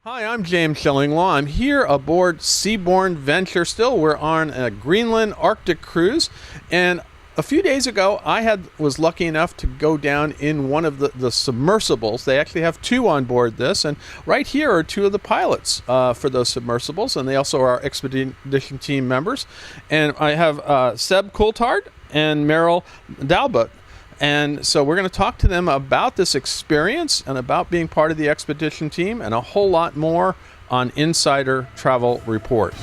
Hi, I'm James Shillinglaw. I'm here aboard Seabourn Venture. Still, we're on a Greenland Arctic cruise, and a few days ago, I was lucky enough to go down in one of the submersibles. They actually have two on board this, and right here are two of the pilots for those submersibles, and they also are expedition team members. And I have Seb Coulthard and Meryl Dalbut. And so we're going to talk to them about this experience and about being part of the expedition team and a whole lot more on Insider Travel Report.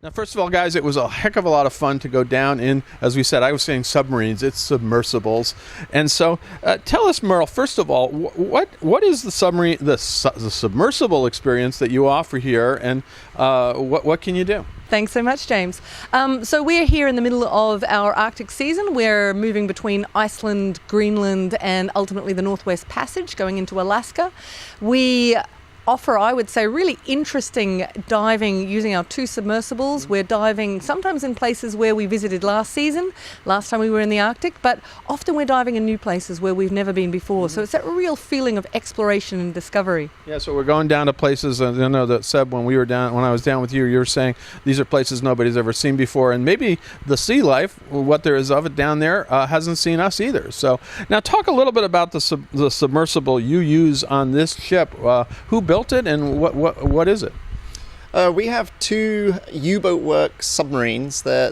Now, first of all, guys, it was a heck of a lot of fun to go down in, as we said, I was saying submarines, it's submersibles. And so tell us, Meryl, first of all, what is the submarine, the submersible experience that you offer here, and what can you do? Thanks so much, James. So we're here in the middle of our Arctic season. We're moving between Iceland, Greenland, and ultimately the Northwest Passage going into Alaska. We offer, I would say, really interesting diving using our two submersibles. We're diving sometimes in places where we visited last time we were in the Arctic, but often we're diving in new places where we've never been before. So it's that real feeling of exploration and discovery. Yeah, so we're going down to places, I know that Seb, when I was down with you, you were saying these are places nobody's ever seen before, and maybe the sea life, what there is of it down there, hasn't seen us either. So now talk a little bit about the submersible you use on this ship. Who built it, and what is it? We have two U-boat works submarines. They're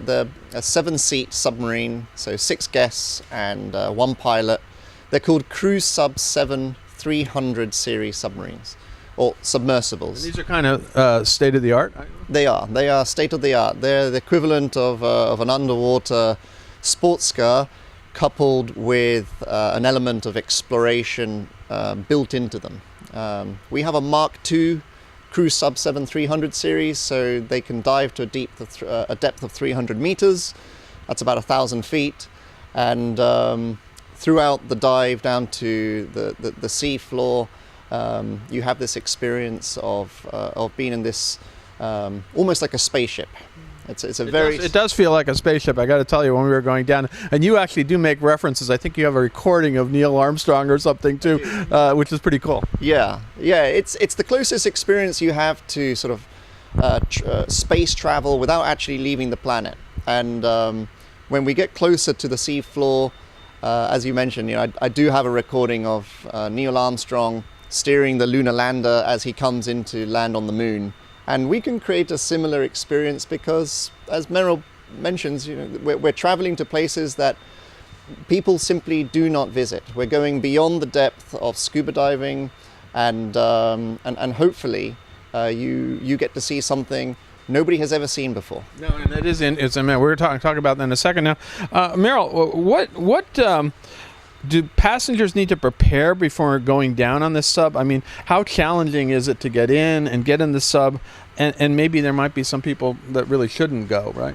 a 7-seat submarine, so 6 guests and 1 pilot. They're called Cruise Sub 7 300 series submarines, or submersibles. And these are kind of state-of-the-art? They are state-of-the-art. They're the equivalent of an underwater sports car coupled with an element of exploration built into them. We have a Mark II Cruise Sub 7 300 series, so they can dive to a depth of 300 meters. That's about 1,000 feet. And throughout the dive down to the sea floor, you have this experience of being in this almost like a spaceship. It does feel like a spaceship, I got to tell you, when we were going down. And you actually do make references. I think you have a recording of Neil Armstrong or something too, which is pretty cool. Yeah. It's the closest experience you have to sort of space travel without actually leaving the planet. And when we get closer to the sea floor, as you mentioned, I do have a recording of Neil Armstrong steering the lunar lander as he comes in to land on the moon. And we can create a similar experience because, as Meryl mentions, we're traveling to places that people simply do not visit. We're going beyond the depth of scuba diving, and hopefully you get to see something nobody has ever seen before. No, and it is. We're talking about that in a second now. Meryl, what do passengers need to prepare before going down on this sub? I mean, how challenging is it to get in the sub? And maybe there might be some people that really shouldn't go, right?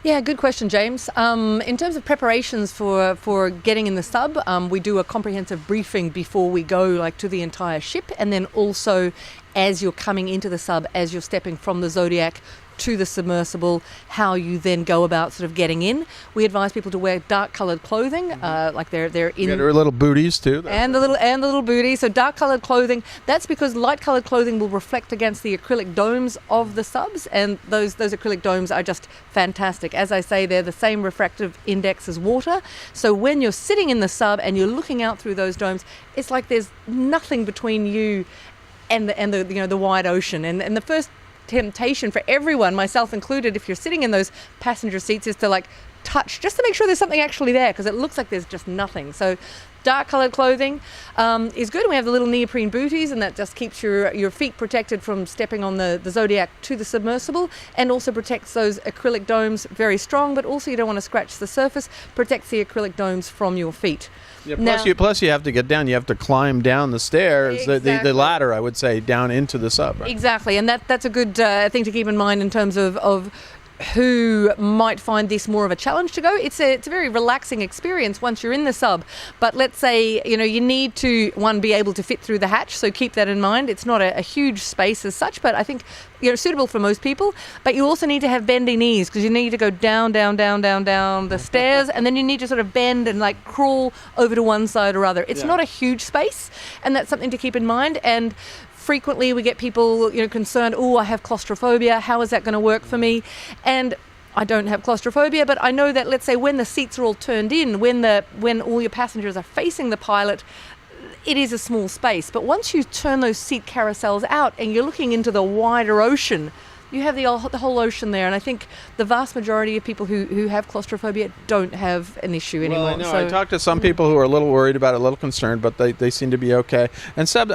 Yeah, good question, James. In terms of preparations for getting in the sub, we do a comprehensive briefing before we go, to the entire ship, and then also as you're coming into the sub, as you're stepping from the Zodiac to the submersible, how you then go about sort of getting in. We advise people to wear dark-colored clothing, like they're in. Yeah, there are little booties too. And the little booties. So dark-colored clothing. That's because light-colored clothing will reflect against the acrylic domes of the subs, and those acrylic domes are just fantastic. As I say, they're the same refractive index as water. So when you're sitting in the sub and you're looking out through those domes, it's like there's nothing between you and the wide ocean. And the first temptation for everyone, myself included, if you're sitting in those passenger seats, is to touch just to make sure there's something actually there, because it looks like there's just nothing. So dark colored clothing is good. We have the little neoprene booties, and that just keeps your feet protected from stepping on the Zodiac to the submersible, and also protects those acrylic domes very strong, but also you don't want to scratch the surface, protects the acrylic domes from your feet. Yeah, plus you have to get down. You have to climb down the stairs, exactly. the ladder, I would say, down into the sub. Right? Exactly, and that's a good thing to keep in mind in terms of who might find this more of a challenge to go. It's a very relaxing experience once you're in the sub. But let's say, you need to, one, be able to fit through the hatch, so keep that in mind. It's not a huge space as such, but I think suitable for most people. But you also need to have bendy knees, because you need to go down the stairs, and then you need to sort of bend and like crawl over to one side or other. It's not a huge space, and that's something to keep in mind. And frequently we get people, concerned, oh, I have claustrophobia. How is that going to work for me? And I don't have claustrophobia, but I know that, let's say, when the seats are all turned in, when all your passengers are facing the pilot, it is a small space. But once you turn those seat carousels out and you're looking into the wider ocean, you have the whole ocean there. And I think the vast majority of people who have claustrophobia don't have an issue anymore. Well, I know. I talked to some people who are a little worried about it, a little concerned, but they seem to be okay. And Seb,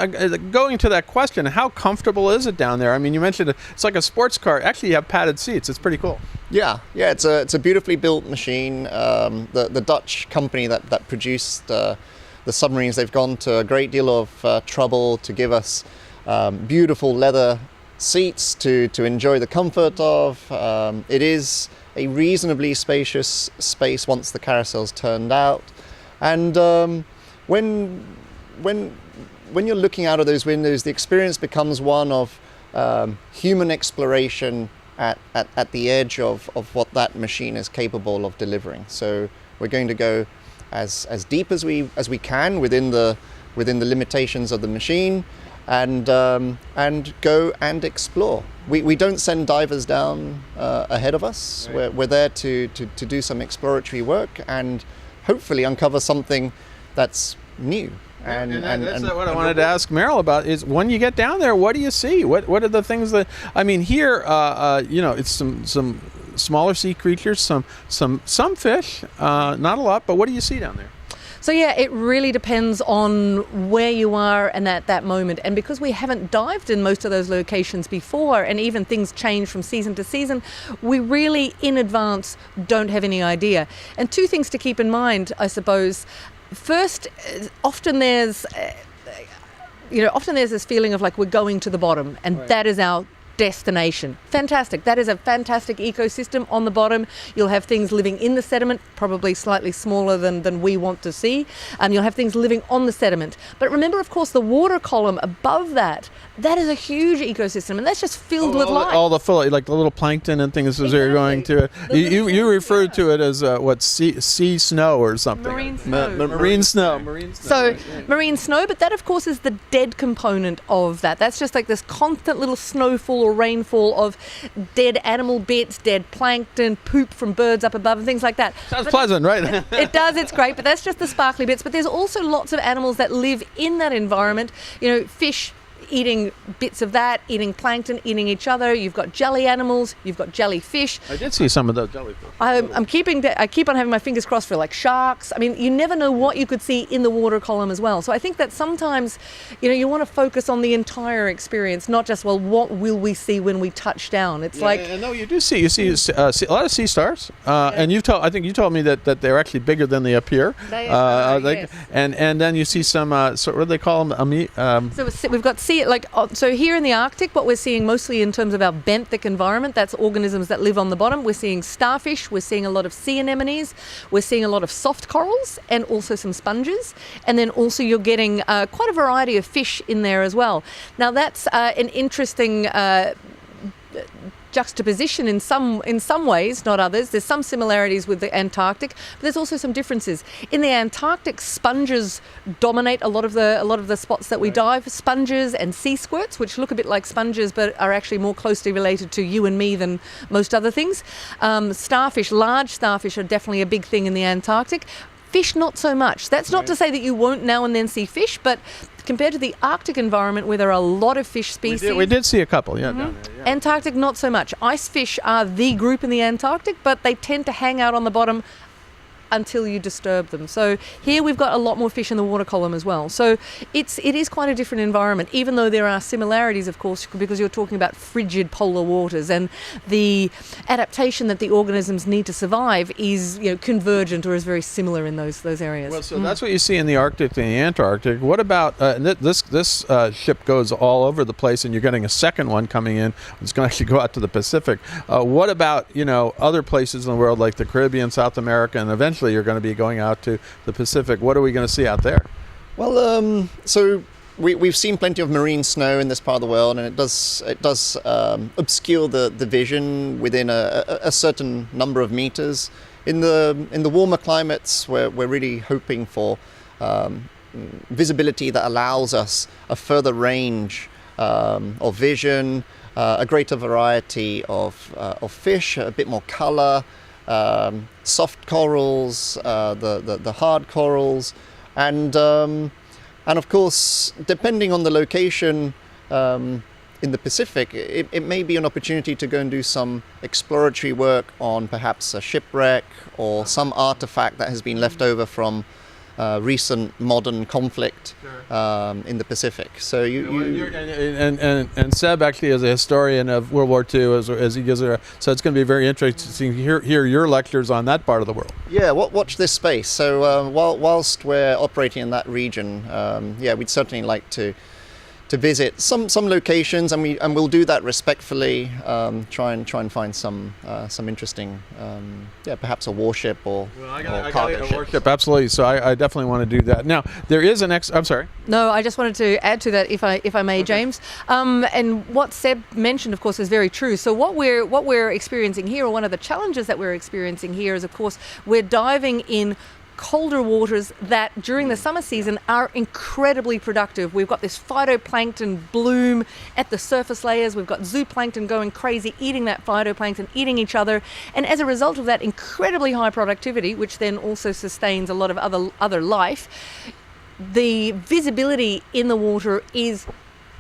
going to that question, how comfortable is it down there? I mean, you mentioned it's like a sports car. Actually, you have padded seats. It's pretty cool. Yeah, it's a beautifully built machine. The Dutch company that produced the submarines, they've gone to a great deal of trouble to give us beautiful leather seats to enjoy the comfort of. It is a reasonably spacious space once the carousel's turned out, and when you're looking out of those windows, the experience becomes one of human exploration at the edge of what that machine is capable of delivering. So we're going to go as deep as we can within the limitations of the machine, and go and explore. We don't send divers down ahead of us. Right. We're there to do some exploratory work and hopefully uncover something that's new. And that's what I wanted to ask Meryl about, is when you get down there, what do you see? What are the things that, I mean, here, it's some smaller sea creatures, some fish, not a lot, but what do you see down there? So it really depends on where you are and at that moment. And because we haven't dived in most of those locations before, and even things change from season to season, we really in advance don't have any idea. And two things to keep in mind, I suppose. First, often there's this feeling of like we're going to the bottom, and right. That is our destination. Fantastic. That is a fantastic ecosystem on the bottom. You'll have things living in the sediment, probably slightly smaller than we want to see. You'll have things living on the sediment. But remember, of course, the water column above that is a huge ecosystem, and that's just filled with life. All the like the little plankton and things as they're going to it. You referred to it as sea snow or something. Marine snow. Marine snow. So marine snow, but that of course is the dead component of that. That's just like this constant little snowfall or rainfall of dead animal bits, dead plankton, poop from birds up above and things like that. Sounds pleasant, right? It does, it's great, but that's just the sparkly bits. But there's also lots of animals that live in that environment. Fish eating bits of that, eating plankton, eating each other. You've got jelly animals, you've got jellyfish. I did see some of those jellyfish. I keep on having my fingers crossed for like sharks. I mean, you never know what you could see in the water column as well. So I think that sometimes, you want to focus on the entire experience, not just, well, what will we see when we touch down? It's no, you do see. You see a lot of sea stars, and I think you told me that they're actually bigger than they appear. They are, yes. And then you see some. So what do they call them? So we've got so here in the Arctic, what we're seeing mostly in terms of our benthic environment, that's organisms that live on the bottom. We're seeing starfish, we're seeing a lot of sea anemones, we're seeing a lot of soft corals, and also some sponges. And then also you're getting quite a variety of fish in there as well. Now that's an interesting juxtaposition in some ways, not others. There's some similarities with the Antarctic, but there's also some differences. In the Antarctic, sponges dominate a lot of the spots that we dive. Sponges and sea squirts, which look a bit like sponges but are actually more closely related to you and me than most other things. Starfish, large starfish, are definitely a big thing in the Antarctic. Fish, not so much. That's not to say that you won't now and then see fish, but compared to the Arctic environment where there are a lot of fish species. We did see a couple, down there. Yeah. Antarctic, not so much. Ice fish are the group in the Antarctic, but they tend to hang out on the bottom until you disturb them. So here we've got a lot more fish in the water column as well. So it is quite a different environment, even though there are similarities, of course, because you're talking about frigid polar waters, and the adaptation that the organisms need to survive is, convergent or is very similar in those areas. Well, so that's what you see in the Arctic and the Antarctic. What about this ship goes all over the place, and you're getting a second one coming in. It's going to actually go out to the Pacific. What about other places in the world like the Caribbean, South America, and eventually you're going to be going out to the Pacific? What are we going to see out there? Well, so we've seen plenty of marine snow in this part of the world, and it does obscure the vision within a certain number of meters. In the warmer climates, we're really hoping for visibility that allows us a further range of vision, a greater variety of fish, a bit more color, soft corals, the hard corals, and of course, depending on the location in the Pacific, it may be an opportunity to go and do some exploratory work on perhaps a shipwreck or some artifact that has been left over from recent modern conflict in the Pacific. So and Seb actually is a historian of World War II, as he gives it. So it's going to be very interesting to hear your lectures on that part of the world. Yeah, watch this space. So whilst we're operating in that region, we'd certainly like to visit some locations, and we'll do that respectfully. Try and find some interesting, perhaps a warship or cargo ship. warship, absolutely. So I definitely want to do that. Now there is an I'm sorry. No, I just wanted to add to that, if I may, James. And what Seb mentioned, of course, is very true. So what we're experiencing here, or one of the challenges that we're experiencing here, is, of course, we're diving in colder waters that during the summer season are incredibly productive. We've got this phytoplankton bloom at the surface layers. We've got zooplankton going crazy, eating that phytoplankton, eating each other. And as a result of that incredibly high productivity, which then also sustains a lot of other life, the visibility in the water is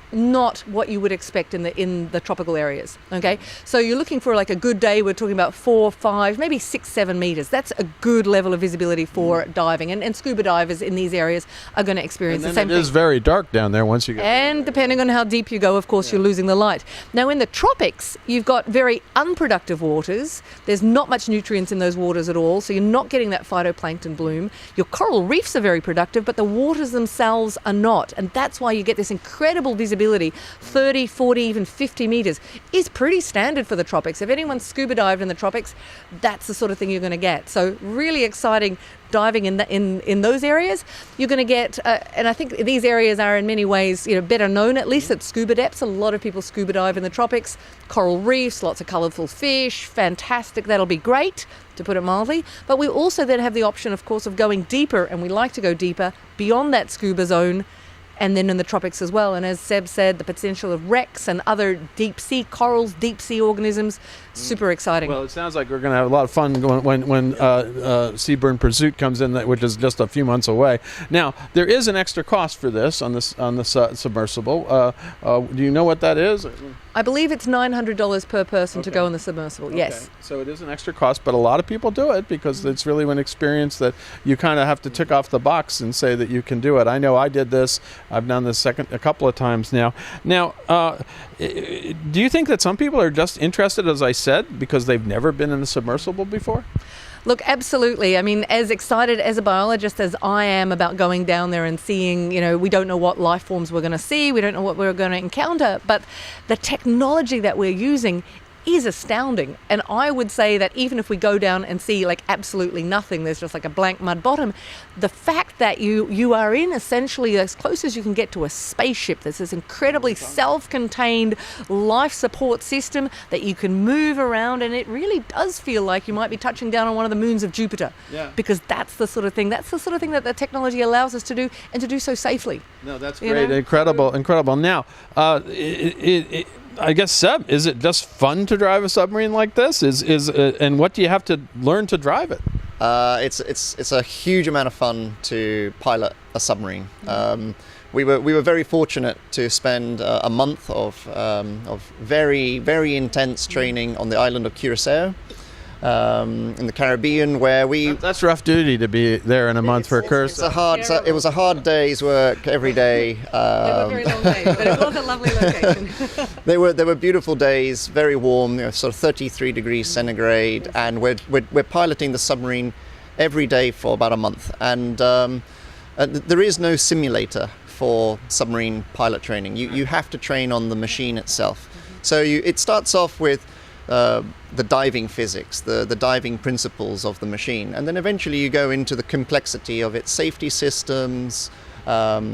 not what you would expect in the tropical areas. Okay, so you're looking for like a good day. We're talking about 4, 5, maybe 6, 7 meters. That's a good level of visibility for diving, and scuba divers in these areas are going to experience the same thing. It is very dark down there once you get and depending on how deep you go, of course, you're losing the light. Now in the tropics, you've got very unproductive waters. There's not much nutrients in those waters at all, so you're not getting that phytoplankton bloom. Your coral reefs are very productive, but the waters themselves are not, and that's why you get this incredible visibility. 30, 40, even 50 meters is pretty standard for the tropics. If anyone's scuba dived in the tropics, that's the sort of thing you're going to get. So really exciting diving in those areas. You're going to get, and I think these areas are in many ways better known, at least at scuba depths. A lot of people scuba dive in the tropics. Coral reefs, lots of colourful fish, fantastic. That'll be great, to put it mildly. But we also then have the option, of course, of going deeper, and we like to go deeper beyond that scuba zone, and then in the tropics as well. And as Seb said, the potential of wrecks and other deep sea corals, deep sea organisms, super exciting. Well, it sounds like we're going to have a lot of fun when Seabourn Pursuit comes in, which is just a few months away. Now, there is an extra cost for this on the submersible. Do you know what that is? I believe it's $900 per person to go in the submersible. Okay. Yes. So it is an extra cost, but a lot of people do it because it's really an experience that you kind of have to tick off the box and say that you can do it. I know I did this. I've done this a couple of times now. Now, do you think that some people are just interested, as I said, because they've never been in a submersible before? Look, absolutely. I mean, as excited as a biologist as I am about going down there and seeing, we don't know what life forms we're going to see, we don't know what we're going to encounter, but the technology that we're using is astounding. And I would say that even if we go down and see like absolutely nothing, there's just like a blank mud bottom, the fact that you are in essentially as close as you can get to a spaceship, there's this incredibly self-contained life support system that you can move around, and it really does feel like you might be touching down on one of the moons of Jupiter. Yeah. Because that's the sort of thing that the technology allows us to do, and to do so safely. No, that's great. Incredible. Now, I guess, Seb, is it just fun to drive a submarine like this? And what do you have to learn to drive it? It's a huge amount of fun to pilot a submarine. We were very fortunate to spend a month of very, very intense training on the island of Curacao. in the Caribbean, where That's rough duty to be there in a month for a cruise. It was a hard day's work every day. They were very long days, but it was a lovely location. They were beautiful days, very warm, sort of 33 degrees centigrade, and we're piloting the submarine every day for about a month. And there is no simulator for submarine pilot training. You have to train on the machine itself. So it starts off with the diving physics, the diving principles of the machine, and then eventually you go into the complexity of its safety systems, the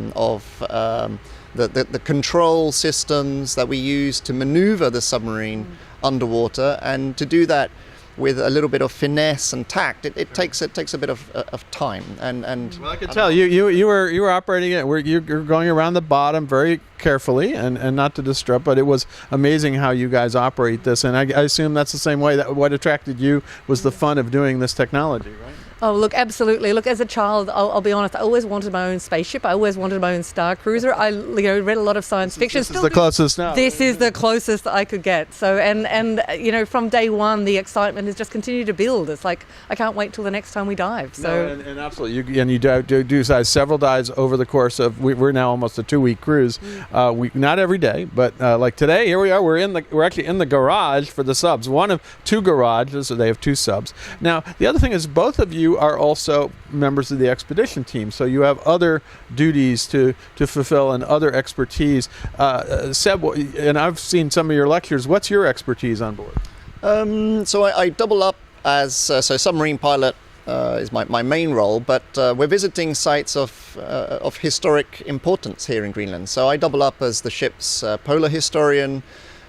control systems that we use to maneuver the submarine underwater, and to do that with a little bit of finesse and tact, it takes a bit of time. And well, I could tell you were operating it. You're going around the bottom very carefully and not to disrupt. But it was amazing how you guys operate this, and I assume that's the same way. That what attracted you was the fun of doing this technology, right? Oh, look, absolutely. Look, as a child, I'll be honest, I always wanted my own spaceship. I always wanted my own Star Cruiser. I read a lot of science fiction. This is the closest now. This is the closest I could get. So, and from day one, the excitement has just continued to build. It's like, I can't wait till the next time we dive. So, and absolutely. You do several dives over the course of, we're now almost a 2-week cruise. Not every day, but like today, here we are. We're actually in the garage for the subs. One of 2 garages, so they have 2 subs. Now, the other thing is both of you are also members of the expedition team, so you have other duties to fulfill and other expertise. Seb, and I've seen some of your lectures. What's your expertise on board? So I double up as submarine pilot is my main role, but we're visiting sites of historic importance here in Greenland. So I double up as the ship's polar historian.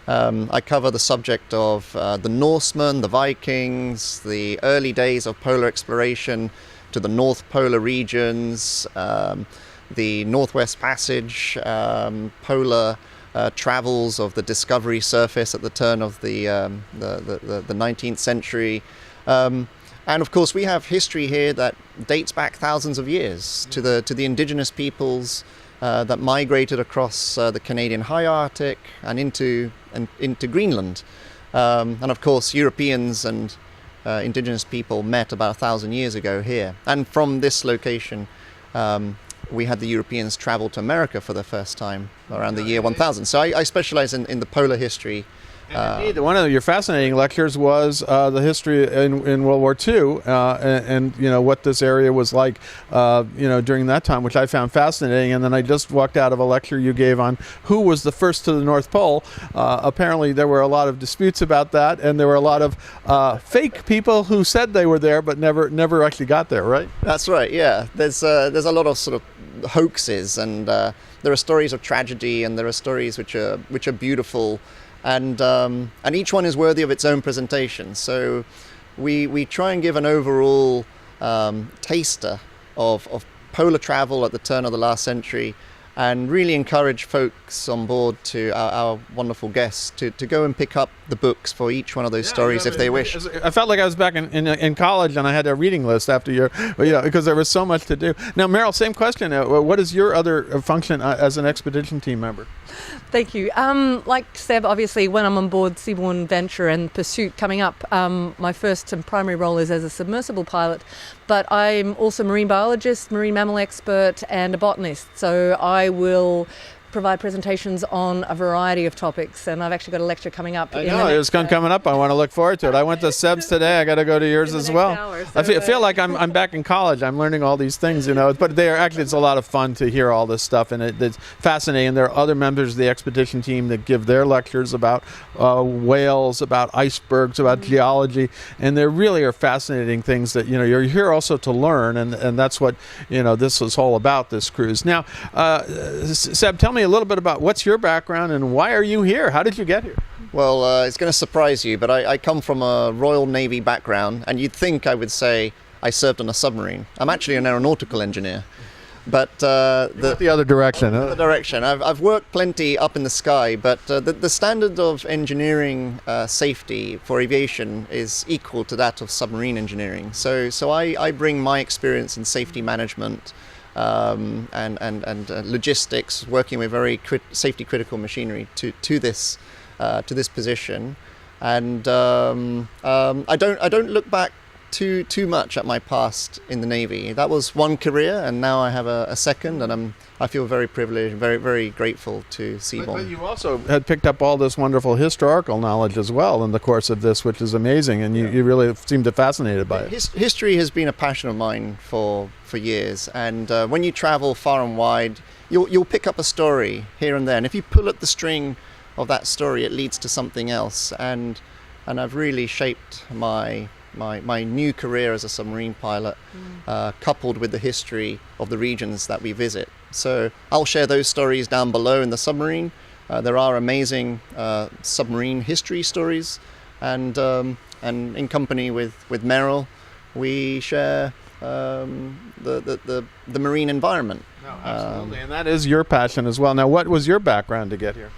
I cover the subject of the Norsemen, the Vikings, the early days of polar exploration to the North Polar regions, the Northwest Passage, polar travels of the Discovery surface at the turn of the 19th century. And of course, we have history here that dates back thousands of years to the indigenous peoples that migrated across the Canadian high Arctic and into Greenland. And of course, Europeans and indigenous people met about 1,000 years ago here. And from this location, we had the Europeans travel to America for the first time around the year 1000. So I specialize in the polar history. Indeed, one of your fascinating lectures was the history in World War II, and what this area was like, during that time, which I found fascinating. And then I just walked out of a lecture you gave on who was the first to the North Pole. Apparently, there were a lot of disputes about that, and there were a lot of fake people who said they were there but never actually got there. Right? That's right. Yeah, there's a lot of sort of hoaxes, and there are stories of tragedy, and there are stories which are beautiful. And each one is worthy of its own presentation. So we try and give an overall taster of polar travel at the turn of the last century, and really encourage folks on board, to our wonderful guests, to go and pick up the books for each one of those stories if they wish. I felt like I was back in college, and I had a reading list after your, because there was so much to do. Now, Meryl, same question. What is your other function as an expedition team member? Thank you. Like Seb, obviously, when I'm on board Seabourn Venture and Pursuit coming up, my first and primary role is as a submersible pilot, but I'm also a marine biologist, marine mammal expert, and a botanist. So I will provide presentations on a variety of topics, and I've actually got a lecture coming up. I know, it's coming up. I want to look forward to it. I went to Seb's today. I got to go to yours as well. Hour, so I feel like I'm back in college. I'm learning all these things, but it's a lot of fun to hear all this stuff, and it's fascinating. There are other members of the expedition team that give their lectures about whales, about icebergs, about geology, and there really are fascinating things that you're here also to learn, and that's what this is all about, this cruise. Now, Seb, tell me a little bit about what's your background and why are you here? How did you get here? Well, it's going to surprise you, but I come from a Royal Navy background, and you'd think I would say I served on a submarine. I'm actually an aeronautical engineer. But the other direction. Huh? The direction. I've worked plenty up in the sky, but the standard of engineering safety for aviation is equal to that of submarine engineering. So I bring my experience in safety management and logistics, working with very safety critical machinery to this position. And I don't look back too much at my past in the Navy. That was one career, and now I have a second, and I feel very privileged, very, very grateful to Seabourn. But you also had picked up all this wonderful historical knowledge as well in the course of this, which is amazing, and you really seem to fascinated by it. History has been a passion of mine for years, and when you travel far and wide, you'll pick up a story here and there, and if you pull at the string of that story, it leads to something else, and I've really shaped my new career as a submarine pilot, coupled with the history of the regions that we visit. So I'll share those stories down below in the submarine. There are amazing submarine history stories, and in company with Merrill, we share the marine environment. No, absolutely, and that is your passion as well. Now, what was your background to get here?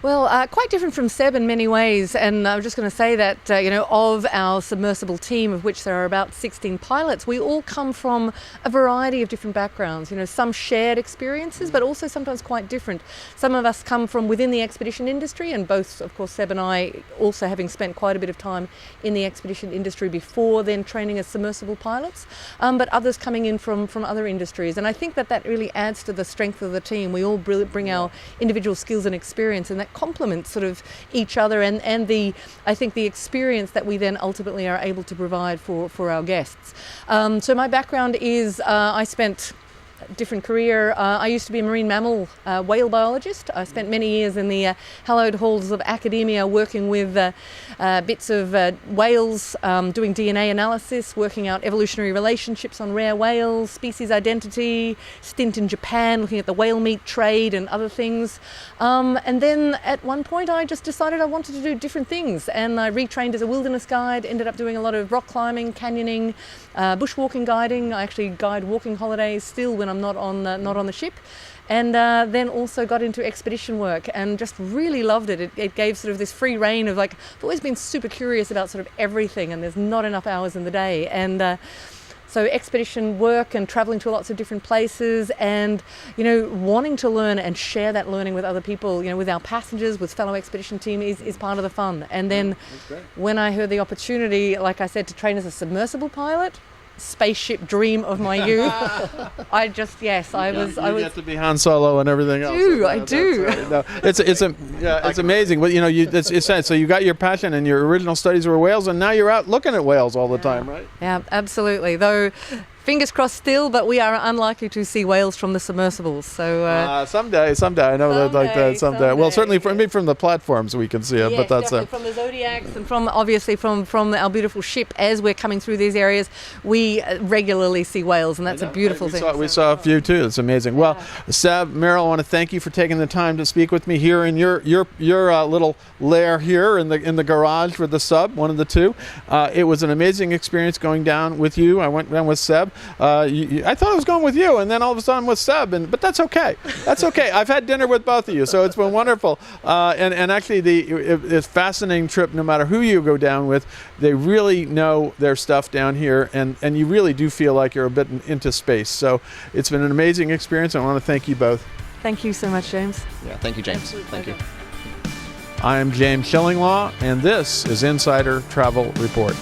Well, quite different from Seb in many ways, and I was just going to say that, of our submersible team, of which there are about 16 pilots, we all come from a variety of different backgrounds, some shared experiences, but also sometimes quite different. Some of us come from within the expedition industry, and both, of course, Seb and I also having spent quite a bit of time in the expedition industry before then training as submersible pilots, but others coming in from other industries, and I think that really adds to the strength of the team. We all bring our individual skills and experience, and that complement sort of each other and I think the experience that we then ultimately are able to provide for our guests. So my background is I spent a different career. I used to be a marine mammal whale biologist. I spent many years in the hallowed halls of academia working with bits of whales, doing DNA analysis, working out evolutionary relationships on rare whales, species identity, stint in Japan looking at the whale meat trade and other things. And then at one point I just decided I wanted to do different things, and I retrained as a wilderness guide, ended up doing a lot of rock climbing, canyoning, bushwalking guiding. I actually guide walking holidays still when I'm not on the ship, and then also got into expedition work and just really loved it. It gave sort of this free reign of I've always been super curious about sort of everything, and there's not enough hours in the day, and so expedition work and traveling to lots of different places, and wanting to learn and share that learning with other people, with our passengers, with fellow expedition team is part of the fun. And then when I heard the opportunity, like I said, to train as a submersible pilot, spaceship dream of my youth. I get to be Han Solo and everything else. I do. Right. No, it's amazing. But it's so you got your passion, and your original studies were whales, and now you're out looking at whales all the time, right? Yeah, absolutely. Though fingers crossed still, but we are unlikely to see whales from the submersibles. So someday, I know that like that someday. Well, certainly from the platforms we can see it, yes, but that's definitely from the Zodiacs and obviously from our beautiful ship. As we're coming through these areas, we regularly see whales, and that's a beautiful thing. We saw a few too. It's amazing. Well, Seb, Merrill, I want to thank you for taking the time to speak with me here in your little lair here in the garage with the sub, one of the two. It was an amazing experience going down with you. I went down with Seb. I thought I was going with you, and then all of a sudden with Seb, but that's okay. That's okay. I've had dinner with both of you, so it's been wonderful. And actually, it's a fascinating trip. No matter who you go down with, they really know their stuff down here, and you really do feel like you're a bit into space. So it's been an amazing experience. I want to thank you both. Thank you so much, James. Yeah, thank you, James. Absolute Thank you. pleasure. I am James Shillinglaw, and this is Insider Travel Report.